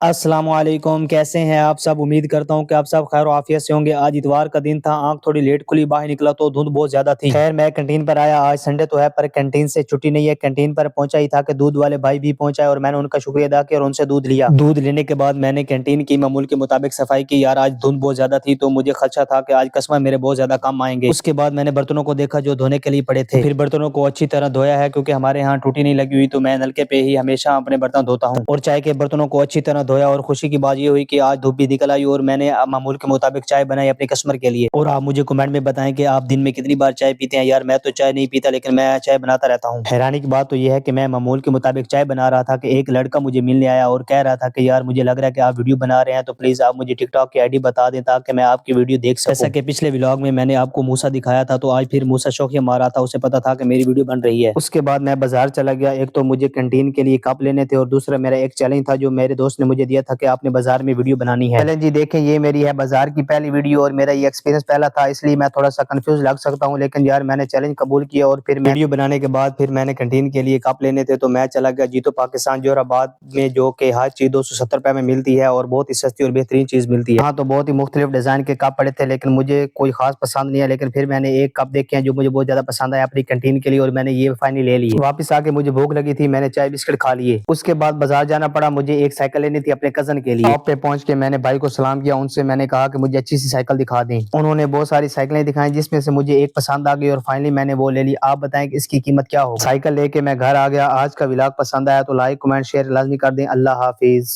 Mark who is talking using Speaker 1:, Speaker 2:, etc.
Speaker 1: السلام علیکم، کیسے ہیں آپ سب؟ امید کرتا ہوں کہ آپ سب خیر و عافیت سے ہوں گے۔ آج اتوار کا دن تھا، آنکھ تھوڑی لیٹ کھلی، باہر نکلا تو دھند بہت زیادہ تھی۔ خیر میں کینٹین پر آیا، آج سنڈے تو ہے پر کینٹین سے چھٹی نہیں ہے۔ کینٹین پر پہنچا ہی تھا کہ دودھ والے بھائی بھی پہنچائے اور میں نے ان کا شکریہ ادا کیا اور ان سے دودھ لیا۔ دودھ لینے کے بعد میں نے کینٹین کی معمول کے مطابق صفائی کی۔ یار آج دھند بہت زیادہ تھی تو مجھے خدشہ تھا کہ آج کسٹمر میرے بہت زیادہ کم آئیں گے۔ اس کے بعد میں نے برتنوں کو دیکھا جو دھونے کے لیے پڑے تھے، پھر برتنوں کو اچھی طرح دھویا ہے کیونکہ ہمارے ہاں ٹوٹی نہیں لگی ہوئی تو میں نلکے پہ ہی ہمیشہ اپنے برتن دھوتا ہوں۔ اور چائے کے برتنوں کو اچھی طرح دھویا اور خوشی کی بات یہ ہوئی کہ آج دھوپ بھی نکل آئی اور میں نے معمول کے مطابق چائے بنائی اپنے کسٹمر کے لیے۔ اور آپ مجھے کمنٹ میں بتائیں کہ آپ دن میں کتنی بار چائے پیتے ہیں؟ یار میں تو چائے نہیں پیتا لیکن میں چائے بناتا رہتا ہوں۔ حیرانی کی بات تو یہ ہے کہ میں معمول کے مطابق چائے بنا رہا تھا کہ ایک لڑکا مجھے ملنے آیا اور کہہ رہا تھا کہ یار مجھے لگ رہا ہے کہ آپ ویڈیو بنا رہے ہیں تو پلیز آپ مجھے ٹک ٹاک کی آئی ڈی بتا دیں تاکہ میں آپ کی ویڈیو دیکھ سکوں۔ جیسا کہ پچھلے ولاگ میں میں نے آپ کو موسیٰ دکھایا تھا تو آج پھر موسیٰ شوقیہ مارا تھا، اسے پتا تھا کہ میری ویڈیو بن رہی ہے۔ اس کے بعد میں بازار چلا گیا، ایک تو مجھے کینٹین کے لیے کپ لینے تھے اور دوسرا میرا ایک چیلنج تھا جو میرے دوست نے مجھے دیا تھا کہ آپ نے بازار میں ویڈیو بنانی ہے۔ چلیں جی دیکھیں، یہ میری ہے بازار کی پہلی ویڈیو اور میرا یہ ایکسپیرینس پہلا تھا اس لیے میں تھوڑا سا کنفیوز لگ سکتا ہوں، لیکن یار میں نے چیلنج قبول کیا اور پھر ویڈیو بنانے کے بعد پھر میں نے کینٹین کے لیے کپ لینے تھے تو میں چلا گیا جیتو پاکستان جوہر آباد میں، جو کہ ہر چیز 270 روپے میں ملتی ہے اور بہت ہی سستی اور بہترین چیز ملتی ہے۔ ہاں تو بہت ہی مختلف ڈیزائن کے کپ پڑے تھے لیکن مجھے کوئی خاص پسند نہیں ہے، لیکن پھر میں نے ایک کپ دیکھے ہیں جو مجھے بہت زیادہ پسند آیا اپنی کینٹین کے لیے اور میں نے یہ فائنلی لے لی۔ واپس آ کے مجھے بھوک لگی تھی، میں نے چائے بسکٹ کھا لیے۔ اس کے بعد بازار جانا پڑا، مجھے ایک سائیکل لینی تھی اپنے کزن کے لیے۔ شاپ پہ پہنچ کے میں نے بھائی کو سلام کیا، ان سے میں نے کہا کہ مجھے اچھی سی سائیکل دکھا دیں۔ انہوں نے بہت ساری سائیکلیں دکھائیں جس میں سے مجھے ایک پسند آ گئی اور فائنلی میں نے وہ لے لی۔ آپ بتائیں کہ اس کی قیمت کیا ہو؟ سائیکل لے کے میں گھر آ گیا۔ آج کا ولاگ پسند آیا تو لائک کمنٹ شیئر لازمی کر دیں۔ اللہ حافظ۔